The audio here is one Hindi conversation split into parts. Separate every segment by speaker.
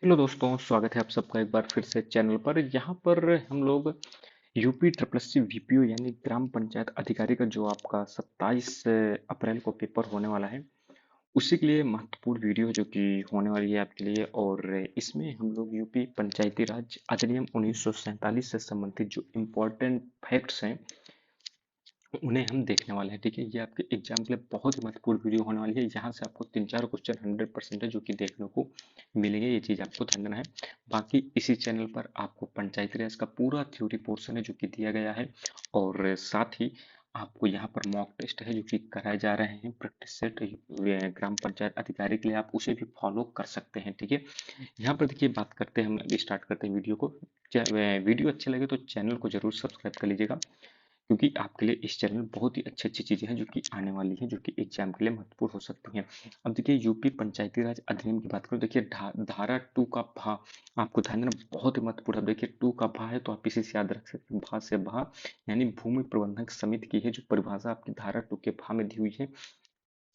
Speaker 1: हेलो दोस्तों, स्वागत है आप सबका एक बार फिर से चैनल पर। यहाँ पर हम लोग यूपी ट्रिपल एससी वीपीओ यानी ग्राम पंचायत अधिकारी का जो आपका 27 अप्रैल को पेपर होने वाला है, उसी के लिए महत्वपूर्ण वीडियो जो कि होने वाली है आपके लिए। और इसमें हम लोग यूपी पंचायती राज अधिनियम 1947 से संबंधित जो इम्पोर्टेंट फैक्ट्स हैं उन्हें हम देखने वाले हैं। ठीक है, ये आपके एग्जाम के लिए बहुत ही महत्वपूर्ण वीडियो होने वाली है। यहाँ से आपको 3-4 क्वेश्चन 100% है जो कि देखने को मिलेंगे। ये चीज़ आपको ध्यान देना है। बाकी इसी चैनल पर आपको पंचायती राज का पूरा थ्योरी पोर्शन है जो कि दिया गया है, और साथ ही आपको यहाँ पर मॉक टेस्ट है जो कि कराए जा रहे हैं प्रैक्टिस सेट ग्राम पंचायत अधिकारी के लिए। आप उसे भी फॉलो कर सकते हैं। ठीक है, यहाँ पर देखिए बात करते हैं, हम अभी स्टार्ट करते हैं वीडियो को। वीडियो अच्छे लगे तो चैनल को जरूर सब्सक्राइब कर लीजिएगा, क्योंकि आपके लिए इस चैनल में बहुत ही अच्छी अच्छी चीजें हैं जो कि आने वाली हैं, जो कि एग्जाम के लिए महत्वपूर्ण हो सकती हैं। अब देखिए यूपी पंचायती राज अधिनियम की बात करूं, देखिए धारा 2 का भा आपको ध्यान देना बहुत ही महत्वपूर्ण है। अब देखिए 2 का भा है तो आप इसी से याद रख सकते हैं, भा से भा यानी भूमि प्रबंधक समिति की है जो परिभाषा आपकी धारा 2 के भा में दी हुई है।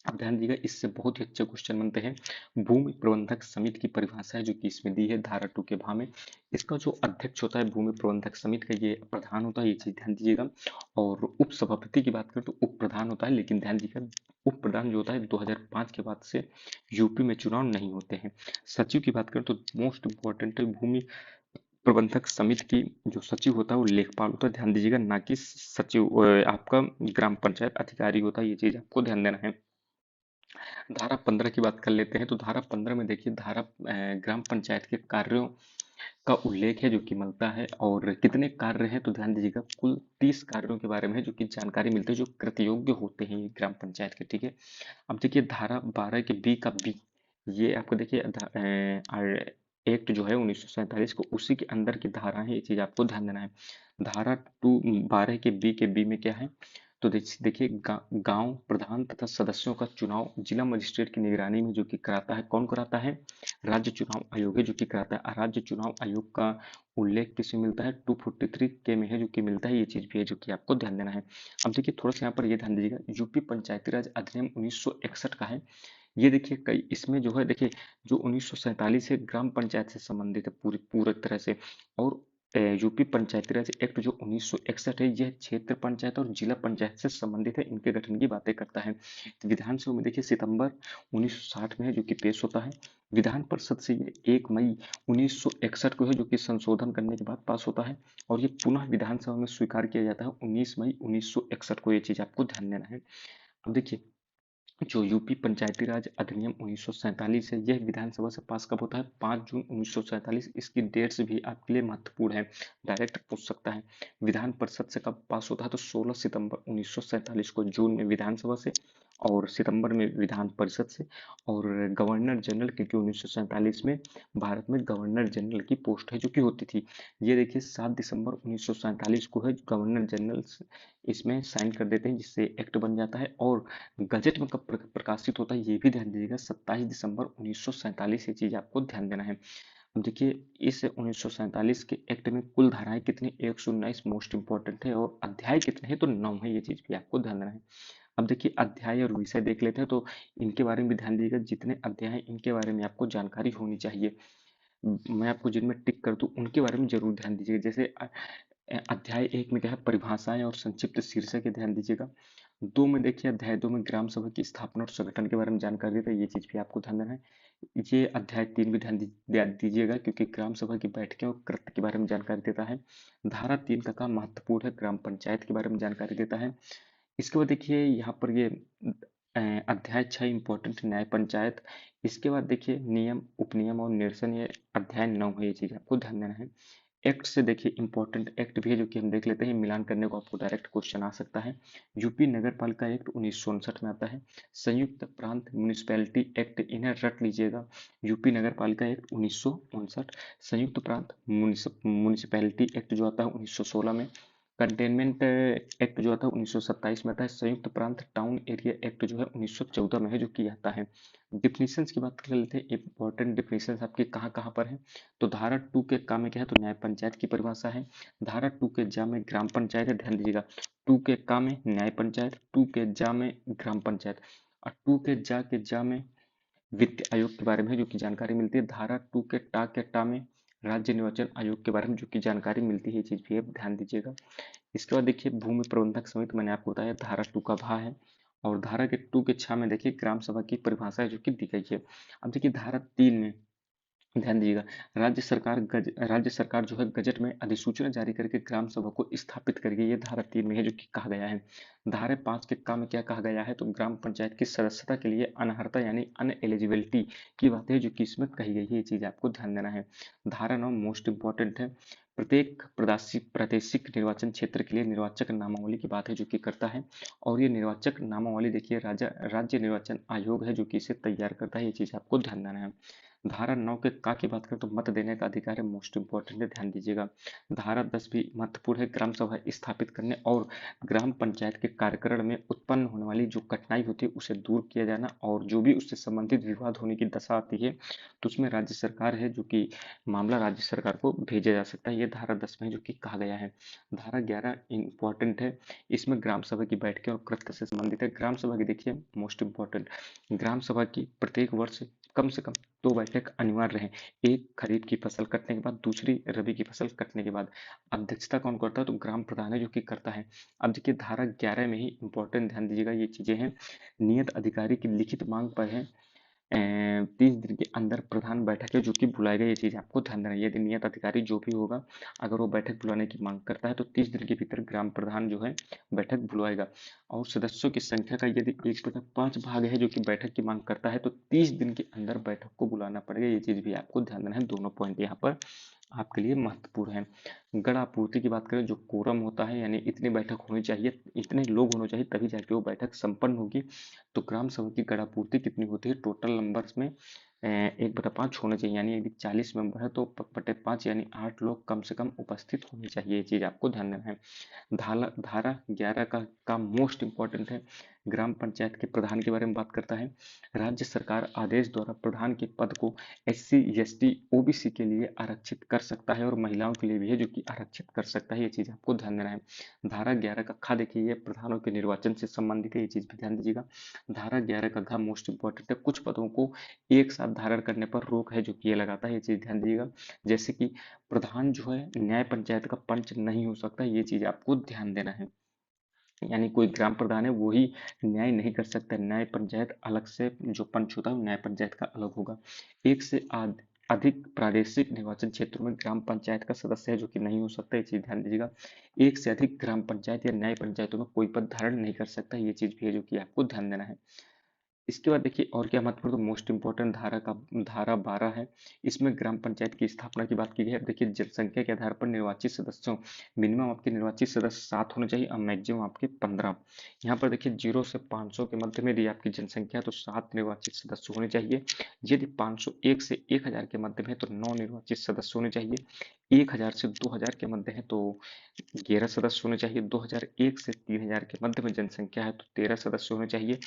Speaker 1: अब ध्यान दीजिएगा, इससे बहुत ही अच्छे क्वेश्चन बनते हैं। भूमि प्रबंधक समिति की परिभाषा है जो कि इसमें दी है धारा 2 के भा में। इसका जो अध्यक्ष होता है भूमि प्रबंधक समिति का, ये प्रधान होता है, ये चीज ध्यान दीजिएगा। और उप सभापति की बात करें तो उप प्रधान होता है, लेकिन ध्यान दीजिएगा उप प्रधान जो होता है 2005 के बाद से यूपी में चुनाव नहीं होते हैं। सचिव की बात करें तो मोस्ट इंपॉर्टेंट है, भूमि प्रबंधक समिति की जो सचिव होता है वो लेखपाल होता है, ध्यान दीजिएगा, ना कि सचिव आपका ग्राम पंचायत अधिकारी होता है। ये चीज आपको ध्यान देना है। धारा 15 की बात कर लेते हैं, तो धारा 15 में देखिए ग्राम पंचायत के कार्यों का उल्लेख है जो कि मिलता है, और कितने कार्य हैं तो ध्यान दीजिएगा कुल 30 कार्यों के बारे में है जो कि जानकारी मिलती है जो कृत योग्य होते हैं ये ग्राम पंचायत के। ठीक है, अब देखिए धारा 12 के बी का बी, ये आपको देखिए एक्ट जो है 1947 को, उसी के अंदर की धारा है, ये चीज आपको ध्यान देना है। धारा 12 के बी में क्या है, तो देखिए गांव प्रधान तथा सदस्यों का चुनाव जिला मजिस्ट्रेट की निगरानी में जो कि कराता है, कौन कराता है, राज्य चुनाव आयोग है जो कि कराता है। राज्य चुनाव आयोग का उल्लेख किसमें मिलता है, 243 के में है जो कि मिलता है, ये चीज भी है जो कि आपको ध्यान देना है। अब देखिए थोड़ा सा यहाँ पर ये ध्यान दीजिएगा, यूपी पंचायती राज अधिनियम 1961 का है। ये देखिए कई इसमें जो है, देखिए जो 1947 है ग्राम पंचायत से संबंधित है पूरी पूरी तरह से। और यूपी पंचायती राज एक्ट जो 1961 है, यह क्षेत्र पंचायत और जिला पंचायत से संबंधित है, इनके गठन की बातें करता है। विधानसभा में देखिए सितंबर 1960 में है जो कि पेश होता है। विधान परिषद से ये 1 मई 1961 को है जो कि संशोधन करने के बाद पास होता है, और ये पुनः विधानसभा में स्वीकार किया जाता है 19 मई 1961 को। ये चीज आपको ध्यान देना है। अब देखिए जो यूपी पंचायती राज अधिनियम 1947 है, यह विधानसभा से पास कब होता है, 5 जून 1947। इसकी डेट्स भी आपके लिए महत्वपूर्ण है, डायरेक्ट पूछ सकता है। विधान परिषद से कब पास होता है, तो 16 सितंबर 1947 को, जून में विधानसभा से और सितंबर में विधान परिषद से। और गवर्नर जनरल, क्योंकि 1947 में भारत में गवर्नर जनरल की पोस्ट है जो कि होती थी, ये देखिए 7 दिसंबर 1947 को है गवर्नर जनरल इसमें साइन कर देते हैं, जिससे एक्ट बन जाता है। और गजट में कब प्रकाशित होता है ये भी ध्यान दीजिएगा, 27 दिसंबर 1947। ये चीज आपको ध्यान देना है। अब देखिए इस 1947 के एक्ट में कुल धाराएं कितनी, 119 मोस्ट इंपॉर्टेंट है, और अध्याय कितने हैं तो 9 है, ये चीज भी आपको ध्यान देना है। अब देखिए अध्याय और विषय देख लेते हैं, तो इनके बारे में भी ध्यान दीजिएगा, जितने अध्याय हैं इनके बारे में आपको जानकारी होनी चाहिए। मैं आपको जिनमें टिक कर दूं उनके बारे में जरूर ध्यान दीजिएगा। जैसे अध्याय 1 में क्या है, परिभाषाएं और संक्षिप्त शीर्षक है, ध्यान दीजिएगा। 2 में देखिए अध्याय 2 में ग्राम सभा की स्थापना और संगठन के बारे में जानकारी देता है, ये चीज भी आपको ध्यान देना है। ये अध्याय 3 भी ध्यान दीजिएगा, क्योंकि ग्राम सभा की बैठकें और कृत्य के बारे में जानकारी देता है। धारा 3 का काम महत्वपूर्ण है, ग्राम पंचायत के बारे में जानकारी देता है। इसके बाद देखिए यहाँ पर ये अध्याय 6 इंपॉर्टेंट न्याय पंचायत। इसके बाद देखिए नियम उपनियम और निरसन, ये अध्याय 9 है, ये चीज आपको ध्यान देना है। एक्ट से देखिए इंपॉर्टेंट एक्ट भी है जो कि हम देख लेते हैं, मिलान करने को आपको डायरेक्ट क्वेश्चन आ सकता है। यूपी नगर पालिका एक्ट 1959 में आता है। संयुक्त प्रांत म्यूनिसिपैलिटी एक्ट, इन्हें रट लीजिएगा, यूपी नगर पालिका एक्ट 1959। संयुक्त प्रांत म्यूनिसिपैलिटी एक्ट जो आता है 1916 में। कंटेनमेंट एक्ट जो आता है 1927 में आता है। संयुक्त प्रांत टाउन एरिया एक्ट जो है 1914 में है जो कि आता है। डिफिनीशंस की बात कर लेते हैं, इंपॉर्टेंट डिफिनीशंस आपके कहाँ कहाँ पर है, तो धारा 2 के का में क्या है, तो न्याय पंचायत की परिभाषा है। धारा 2 के जा में ग्राम पंचायत है, ध्यान दीजिएगा। 2 के का में न्याय पंचायत, 2 के जा में ग्राम पंचायत, और 2 के जा में वित्त आयोग के बारे में जो कि जानकारी मिलती है। धारा 2 के टा में राज्य निर्वाचन आयोग के बारे में जो कि जानकारी मिलती है, ये चीज भी आप ध्यान दीजिएगा। इसके बाद देखिए भूमि प्रबंधक समिति, मैंने आपको बताया धारा 2 का भा है। और धारा के 2 के 6 में देखिए ग्राम सभा की परिभाषा है जो कि दी गई है। अब देखिए धारा 3 में ध्यान दीजिएगा, राज्य सरकार जो है गजट में अधिसूचना जारी करके ग्राम सभा को स्थापित करेगी, ये धारा 3 में है जो कि कहा गया है। धारा 5 के काम में क्या कहा गया है, तो ग्राम पंचायत की सदस्यता के लिए अनर्हता यानी अनएलिजिबिलिटी की बात है जो कि इसमें कही गई है, ये चीज आपको ध्यान देना है। धारा 9 मोस्ट इंपॉर्टेंट है, प्रत्येक प्रादेशिक निर्वाचन क्षेत्र के लिए निर्वाचक नामावली की बात है जो कि करता है। और ये निर्वाचक नामावली देखिए राज्य निर्वाचन आयोग है जो कि इसे तैयार करता है, ये चीज आपको ध्यान देना है। धारा 9 के का की बात करें तो मत देने का अधिकार है, मोस्ट इंपॉर्टेंट है, ध्यान दीजिएगा। धारा 10 भी महत्वपूर्ण है, ग्राम सभा स्थापित करने और ग्राम पंचायत के कार्यकरण में उत्पन्न होने वाली जो कठिनाई होती है उसे दूर किया जाना, और जो भी उससे संबंधित विवाद होने की दशा आती है तो उसमें राज्य सरकार है जो कि मामला राज्य सरकार को भेजा जा सकता है, ये धारा 10 में है जो कि कहा गया है। धारा 11 इंपॉर्टेंट है, इसमें ग्राम सभा की बैठकें और कृत्य से संबंधित है। ग्राम सभा की देखिए मोस्ट इंपॉर्टेंट, ग्राम सभा की प्रत्येक वर्ष कम से कम 2 बैठक अनिवार्य है, एक खरीफ की फसल कटने के बाद, दूसरी रबी की फसल कटने के बाद। अध्यक्षता कौन करता है, तो ग्राम प्रधान है जो कि करता है। अब देखिए धारा 11 में ही इंपॉर्टेंट, ध्यान दीजिएगा ये चीजें हैं। नियत अधिकारी की लिखित मांग पर है 30 दिन के अंदर प्रधान बैठक है जो कि बुलाएगा, ये चीज आपको ध्यान देना है। यदि नियत अधिकारी जो भी होगा अगर वो बैठक बुलाने की मांग करता है तो 30 दिन के भीतर ग्राम प्रधान जो है बैठक बुलाएगा। और सदस्यों की संख्या का यदि 1/5 भाग है जो कि बैठक की मांग करता है तो 30 दिन के अंदर बैठक को बुलाना पड़ेगा, ये चीज भी आपको ध्यान देना है। दोनों पॉइंट यहाँ पर आपके लिए महत्वपूर्ण है। गण आपूर्ति की बात करें, जो कोरम होता है यानी इतनी बैठक होनी चाहिए, इतने लोग होने चाहिए तभी जाके वो बैठक संपन्न होगी। तो ग्राम सभा की गण आपूर्ति कितनी होती है, टोटल नंबर्स में 1/5 होना चाहिए, यानी यदि 40 मेंबर है तो 1/5 यानी 8 लोग कम से कम उपस्थित होने चाहिए, ये चीज आपको ध्यान देना है। धारा 11 का मोस्ट इंपॉर्टेंट है, ग्राम पंचायत के प्रधान के बारे में बात करता है। राज्य सरकार आदेश द्वारा प्रधान के पद को SC ST OBC के लिए आरक्षित कर सकता है और महिलाओं के लिए भी है जो कि आरक्षित कर सकता है, ये चीज आपको ध्यान देना है। धारा 11 का खा देखिए, ये प्रधानों के निर्वाचन से संबंधित है, ये चीज भी ध्यान दीजिएगा। धारा 11 का घा मोस्ट इंपॉर्टेंट है, कुछ पदों को एक साथ धारण करने पर रोक है जो कि ये लगाता है, ये चीज ध्यान दीजिएगा। जैसे कि प्रधान जो है न्याय पंचायत का पंच नहीं हो सकता, ये चीज आपको ध्यान देना है। यानी कोई ग्राम प्रधान है वो ही न्याय नहीं कर सकता, न्याय पंचायत अलग से जो पंच होता है वो न्याय पंचायत का अलग होगा। एक से अधिक प्रादेशिक निर्वाचन क्षेत्रों में ग्राम पंचायत का सदस्य है जो कि नहीं हो सकता, ये चीज ध्यान दीजिएगा। एक से अधिक ग्राम पंचायत या न्याय पंचायतों में कोई पद धारण नहीं कर सकता, ये चीज भी है जो कि आपको ध्यान देना है। इसके बाद देखिए और क्या महत्वपूर्ण, तो मोस्ट इंपॉर्टेंट धारा 12 है, इसमें ग्राम पंचायत की स्थापना की बात की गई है। देखिए जनसंख्या के आधार पर निर्वाचित सदस्यों, मिनिमम आपके निर्वाचित सदस्य 7 होने चाहिए और मैक्सिमम आपके 15। यहाँ पर देखिए 0 से 500 के मध्य में यदि आपकी जनसंख्या तो 7 निर्वाचित सदस्य होने चाहिए। यदि 501 से 1000 के मध्य में है तो 9 निर्वाचित सदस्य होने चाहिए। 1000 से 2000 के मध्य है तो 11 सदस्य होने चाहिए। 2001 से 3000 के मध्य में जनसंख्या है तो 13 सदस्य होने चाहिए।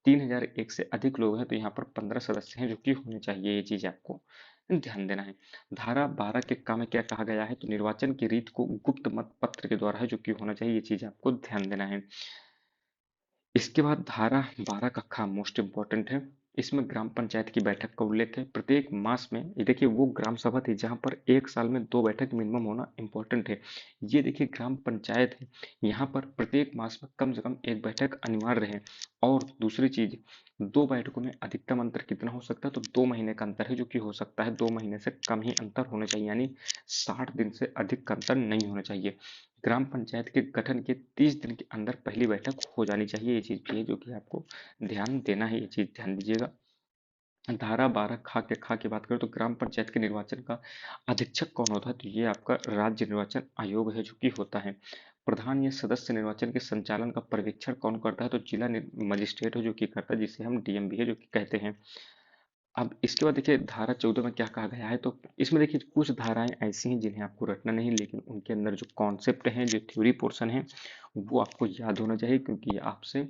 Speaker 1: 3001 से अधिक लोग हैं तो यहाँ पर 15 सदस्य हैं जो कि होने चाहिए, ये चीज आपको ध्यान देना है। धारा 12 के काम में क्या कहा गया है, तो निर्वाचन की रीत को गुप्त मत पत्र के द्वारा है जो कि होना चाहिए, ये चीज आपको ध्यान देना है। इसके बाद धारा 12 का खा मोस्ट इंपॉर्टेंट है, इसमें ग्राम पंचायत की बैठक का उल्लेख है। प्रत्येक मास में, ये देखिए वो ग्राम सभा थी जहां पर एक साल में 2 बैठक मिनिमम होना इंपॉर्टेंट है। ये देखिए ग्राम पंचायत है, यहाँ पर प्रत्येक मास में कम से कम एक बैठक अनिवार्य है। और दूसरी चीज, 2 बैठकों में अधिकतम अंतर कितना हो सकता है, तो 2 महीने का अंतर है जो कि हो सकता है, 2 महीने से कम ही अंतर होना चाहिए, यानी 60 दिन से अधिक का अंतर नहीं होना चाहिए। ग्राम पंचायत के गठन के 30 दिन के अंदर पहली बैठक हो जानी चाहिए, ये चीज भी है जो कि आपको ध्यान देना है, ये चीज ध्यान दीजिएगा। धारा 12 खा की बात करें तो ग्राम पंचायत के निर्वाचन का अधीक्षक कौन होता है, तो ये आपका राज्य निर्वाचन आयोग है जो कि होता है। प्रधान या सदस्य निर्वाचन के संचालन का पर्यवेक्षण कौन करता है, तो जिला मजिस्ट्रेट है जो कि करता है, जिसे हम डीएम भी है जो कि कहते हैं। अब इसके बाद देखिए धारा 14 में क्या कहा गया है, तो इसमें देखिए कुछ धाराएं ऐसी हैं जिन्हें आपको रटना नहीं, लेकिन उनके अंदर जो कॉन्सेप्ट हैं, जो थ्योरी पोर्शन है वो आपको याद होना चाहिए, क्योंकि ये आपसे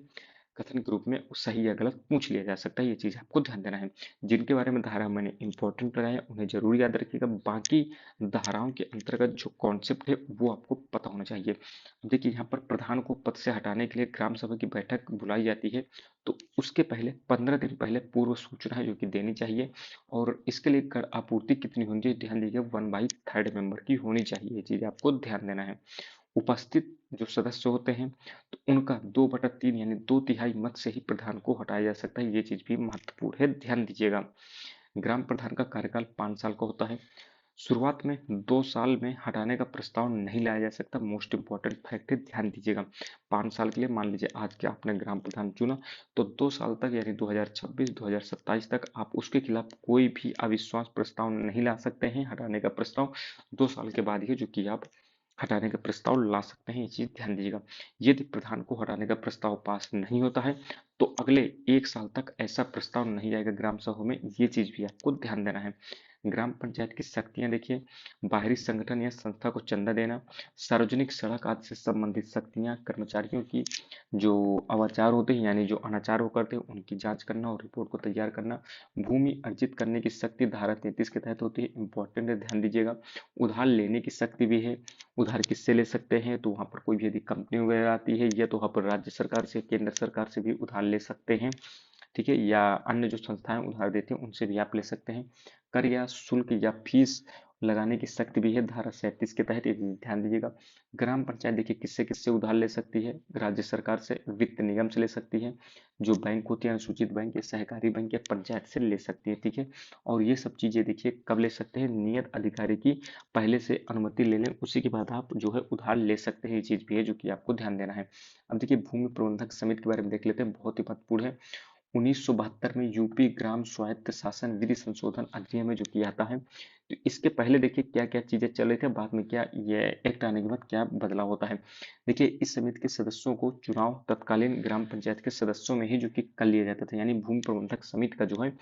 Speaker 1: कथन के रूप में सही या गलत पूछ लिया जा सकता है, ये चीज़ आपको ध्यान देना है। जिनके बारे में धारा मैंने इंपॉर्टेंट लगाया उन्हें जरूर याद रखिएगा, बाकी धाराओं के अंतर्गत जो कॉन्सेप्ट है वो आपको पता होना चाहिए। अब देखिए यहाँ पर प्रधान को पद से हटाने के लिए ग्राम सभा की बैठक बुलाई जाती है, तो उसके पहले 15 दिन पहले पूर्व सूचना है जो कि देनी चाहिए, और इसके लिए कर आपूर्ति कितनी होनी चाहिए, ध्यान दीजिए 1/3 मेंबर की होनी चाहिए, ये चीज़ आपको ध्यान देना है। उपस्थित जो सदस्य होते हैं तो उनका 2/3 यानी 2/3 मत से ही प्रधान को हटाया जा सकता है, ये चीज भी महत्वपूर्ण है, ध्यान दीजिएगा। ग्राम प्रधान का कार्यकाल 5 साल का होता है। शुरुआत में 2 साल में हटाने का प्रस्ताव नहीं लाया जा सकता, मोस्ट इंपॉर्टेंट फैक्ट है, ध्यान दीजिएगा। 5 साल के लिए मान लीजिए आज के आपने ग्राम प्रधान चुना, तो 2 साल तक यानी 2026-2027 तक आप उसके खिलाफ कोई भी अविश्वास प्रस्ताव नहीं ला सकते हैं, हटाने का प्रस्ताव 2 साल के बाद ही जो कि आप हटाने का प्रस्ताव ला सकते हैं, ये चीज ध्यान दीजिएगा। यदि प्रधान को हटाने का प्रस्ताव पास नहीं होता है तो अगले 1 साल तक ऐसा प्रस्ताव नहीं आएगा ग्राम सभा में, ये चीज भी आपको ध्यान देना है। ग्राम पंचायत की शक्तियां देखिए, बाहरी संगठन या संस्था को चंदा देना, सार्वजनिक सड़क आदि से संबंधित शक्तियां, कर्मचारियों की जो अवाचार होते हैं यानी जो अनाचार वो करते हैं उनकी जांच करना और रिपोर्ट को तैयार करना, भूमि अर्जित करने की शक्ति धारा 33 के तहत होती है, इंपॉर्टेंट है, ध्यान दीजिएगा। उधार लेने की शक्ति भी है, उधार किससे ले सकते हैं, तो वहाँ पर कोई भी यदि कंपनी वगैरह आती है या तो वहाँ पर राज्य सरकार से, केंद्र सरकार से भी उधार ले सकते हैं, ठीक है, या अन्य जो संस्थाएं उधार देती हैं उनसे भी आप ले सकते हैं। कर या शुल्क या फीस लगाने की शक्ति भी है धारा 37 के तहत, ये ध्यान दीजिएगा। ग्राम पंचायत देखिए किससे किससे उधार ले सकती है, राज्य सरकार से, वित्त निगम से ले सकती है, जो बैंक होती है अनुसूचित बैंक या सहकारी बैंक या पंचायत से ले सकती है, ठीक है। और ये सब चीजें देखिए कब ले सकते हैं, नियत अधिकारी की पहले से अनुमति ले लें, उसी के बाद आप जो है उधार ले सकते हैं, ये चीज भी है जो कि आपको ध्यान देना है। अब देखिए भूमि प्रबंधक समिति के बारे में देख लेते हैं, बहुत ही महत्वपूर्ण है। 1972 में यूपी ग्राम स्वायत्त शासन विधि संशोधन अधिनियम है जो कि आता है, तो इसके पहले देखिए क्या क्या चीजें चल रही थी, बाद में क्या ये एक्ट आने के बाद क्या बदलाव होता है। देखिए इस समिति के सदस्यों को चुनाव तत्कालीन ग्राम पंचायत के सदस्यों में ही जो कि कर लिया जाता था, यानी भूमि प्रबंधक समिति का जो है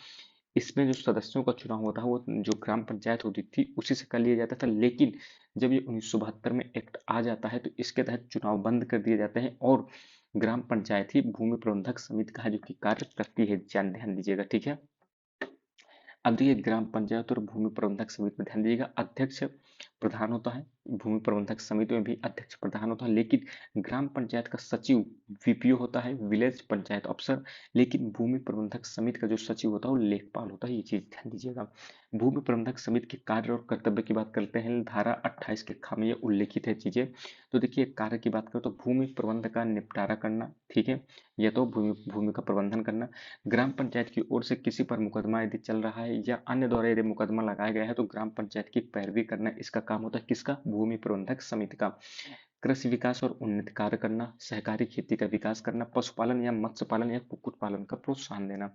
Speaker 1: इसमें जो सदस्यों का चुनाव होता है वो जो ग्राम पंचायत होती थी उसी से कर लिया जाता था, लेकिन जब ये 1972 में एक्ट आ जाता है तो इसके तहत चुनाव बंद कर दिए जाते हैं और ग्राम पंचायत ही भूमि प्रबंधक समिति का है जो कि कार्य करती है, ध्यान दीजिएगा, ठीक है। अब देखिए ग्राम पंचायत और भूमि प्रबंधक समिति में ध्यान दीजिएगा, अध्यक्ष प्रधान होता है, भूमि प्रबंधक समिति में भी अध्यक्ष प्रधान होता है, लेकिन ग्राम पंचायत का सचिव वीपीओ होता है, विलेज पंचायत अफसर, लेकिन भूमि प्रबंधक समिति का जो सचिव होता है वो लेखपाल होता है, ये चीज ध्यान दीजिएगा। भूमि प्रबंधक समिति के कार्य और कर्तव्य की बात करते हैं, धारा 28 के ख में ये उल्लेखित है चीजें। तो देखिए कार्य की बात करें तो भूमि प्रबंध का निपटारा करना, ठीक है, या तो भूमि भूमि का प्रबंधन करना, ग्राम पंचायत की ओर से किसी पर मुकदमा यदि चल रहा है या अन्य द्वारा यदि मुकदमा लगाया गया है तो ग्राम पंचायत की पैरवी करना इसका काम होता है, किसका, भूमि प्रबंधक समिति का। कृषि विकास और उन्नति कार्य करना, सहकारी खेती का विकास करना, पशुपालन या मत्स्य पालन या कुक्कुट पालन का प्रोत्साहन देना।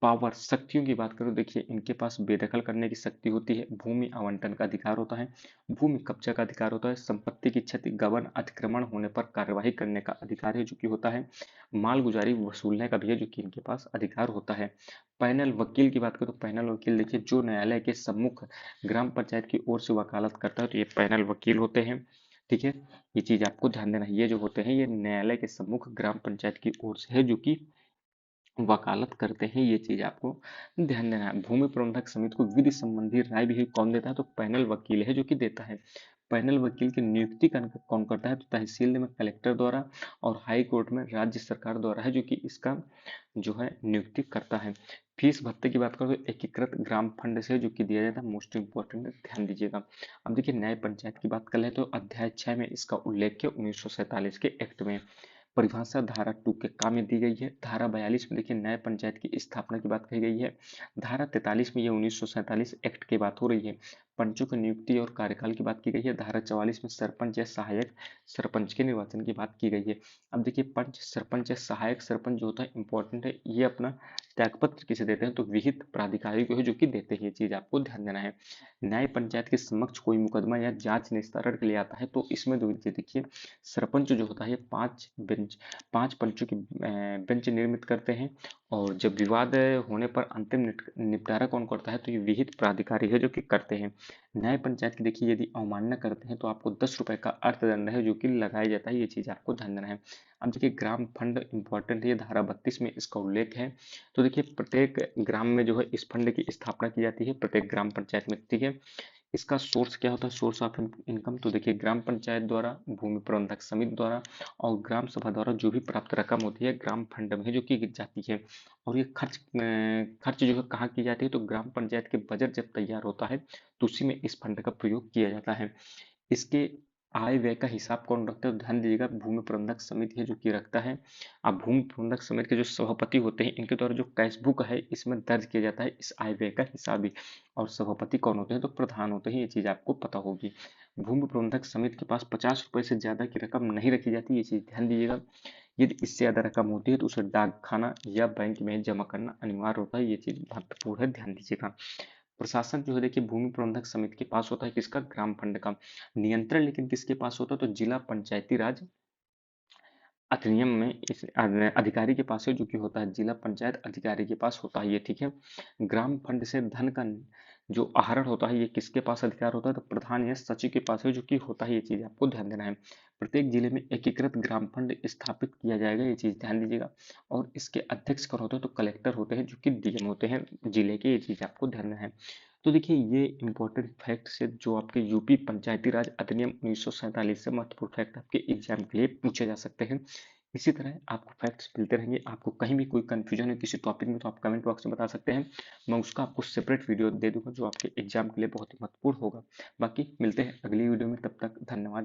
Speaker 1: पावर शक्तियों की बात करो, देखिए इनके पास बेदखल करने की शक्ति होती है, भूमि आवंटन का अधिकार होता है, भूमि कब्जा का अधिकार होता है, संपत्ति की क्षति गबन अतिक्रमण होने पर कार्यवाही करने का अधिकार है जो कि होता है, मालगुजारी वसूलने का भी है जो कि इनके पास अधिकार होता है। पैनल वकील की बात करें तो पैनल वकील देखिए जो न्यायालय के सम्मुख ग्राम पंचायत की ओर से वकालत करता है तो ये पैनल वकील होते हैं, ठीक है। ये चीज आपको ध्यान देना है, ये जो होते हैं ये न्यायालय के सम्मुख ग्राम पंचायत की ओर से है जो कि वकालत करते हैं, ये चीज आपको ध्यान देना है। भूमि प्रबंधक समिति को विधि संबंधी राय भी कौन देता है, तो पैनल वकील है जो कि देता है। पैनल वकील की नियुक्ति कौन करता है, तो तहसील में कलेक्टर द्वारा और हाई कोर्ट में राज्य सरकार द्वारा है जो कि इसका जो है नियुक्ति करता है। फीस भत्ते की बात करें तो एकीकृत ग्राम फंड से जो कि दिया जाता है, मोस्ट इंपोर्टेंट ध्यान दीजिएगा। अब देखिए न्याय पंचायत की बात कर ले तो अध्याय 6 में इसका उल्लेख है 1947 के एक्ट में। परिभाषा धारा 2 के काम में दी गई है। धारा 42 में देखिए न्याय पंचायत की स्थापना की बात कही गई है। धारा 43 में ये 1947 एक्ट की बात हो रही है। पंचों की नियुक्ति और कार्यकाल की बात की गई है। धारा 44 में सरपंच या सहायक सरपंच के निर्वाचन की बात की गई है। अब देखिए पंच सरपंच या सहायक सरपंच जो होता है इंपॉर्टेंट है, ये अपना त्यागपत्र किसे देते हैं, तो विहित प्राधिकारी को है जो कि देते हैं, ये चीज आपको ध्यान देना है। न्याय पंचायत के समक्ष कोई मुकदमा या जांच निस्तारण के लिए आता है तो इसमें देखिए सरपंच जो होता है 5 पंचों की बेंच निर्मित करते हैं, और जब विवाद होने पर अंतिम निपटारा कौन करता है, तो ये विहित प्राधिकारी है जो कि करते हैं। न्याय पंचायत की देखिए यदि अवमानना करते हैं तो आपको 10 रुपए का अर्थदंड है जो कि लगाया जाता है, ये चीज आपको ध्यान देना है। अब देखिए ग्राम फंड इंपॉर्टेंट है, ये धारा 32 में इसका उल्लेख है। तो देखिए प्रत्येक ग्राम में जो है इस फंड की स्थापना की जाती है, प्रत्येक ग्राम पंचायत में, ठीक है। इसका सोर्स क्या होता है, सोर्स ऑफ इनकम, तो देखिए ग्राम पंचायत द्वारा, भूमि प्रबंधक समिति द्वारा और ग्राम सभा द्वारा जो भी प्राप्त रकम होती है ग्राम फंड में जो कि जाती है। और ये खर्च जो है कहाँ की जाती है, तो ग्राम पंचायत के बजट जब तैयार होता है तो उसी में इस फंड का प्रयोग किया जाता है। इसके आय व्यय का हिसाब कौन रखता है, तो ध्यान दीजिएगा भूमि प्रबंधक समिति है जो कि रखता है। अब भूमि प्रबंधक समिति के जो सभापति होते हैं इनके द्वारा जो कैश बुक है इसमें दर्ज किया जाता है इस आय व्यय का हिसाब भी। और सभापति कौन होते हैं, तो प्रधान होते हैं, ये चीज आपको पता होगी। भूमि प्रबंधक समिति के पास 50 रुपए से ज्यादा की रकम नहीं रखी जाती, ये चीज ध्यान दीजिएगा। यदि इससे ज्यादा रकम होती है तो उसे डाक खाना या बैंक में जमा करना अनिवार्य होता है, ये चीज महत्वपूर्ण है, ध्यान दीजिएगा। प्रशासन जो है देखिए भूमि प्रबंधक समिति के पास होता है किसका, ग्राम फंड का। नियंत्रण लेकिन किसके पास होता है, तो जिला पंचायती राज अधिनियम में इस अधिकारी के पास है जो कि होता है जिला पंचायत अधिकारी के पास होता है ये, ठीक है। ग्राम फंड से धन का जो आहरण होता है ये किसके पास अधिकार होता है, तो प्रधान या सचिव के पास है जो कि होता है, ये चीज आपको ध्यान देना है। प्रत्येक जिले में एकीकृत ग्राम फंड स्थापित किया जाएगा, ये चीज ध्यान दीजिएगा। और इसके अध्यक्ष कौन होते हैं, तो कलेक्टर होते हैं जो कि डीएम होते हैं जिले के, ये चीज आपको ध्यान देना है। तो देखिए ये इंपॉर्टेंट फैक्ट्स है जो आपके यूपी पंचायती राज अधिनियम 1947 से महत्वपूर्ण फैक्ट आपके एग्जाम के लिए पूछे जा सकते हैं। इसी तरह आपको फैक्ट्स मिलते रहेंगे। आपको कहीं भी कोई कंफ्यूजन है किसी टॉपिक में तो आप कमेंट बॉक्स में बता सकते हैं, मैं उसका आपको सेपरेट वीडियो दे दूंगा जो आपके एग्जाम के लिए बहुत ही महत्वपूर्ण होगा। बाकी मिलते हैं अगली वीडियो में, तब तक धन्यवाद।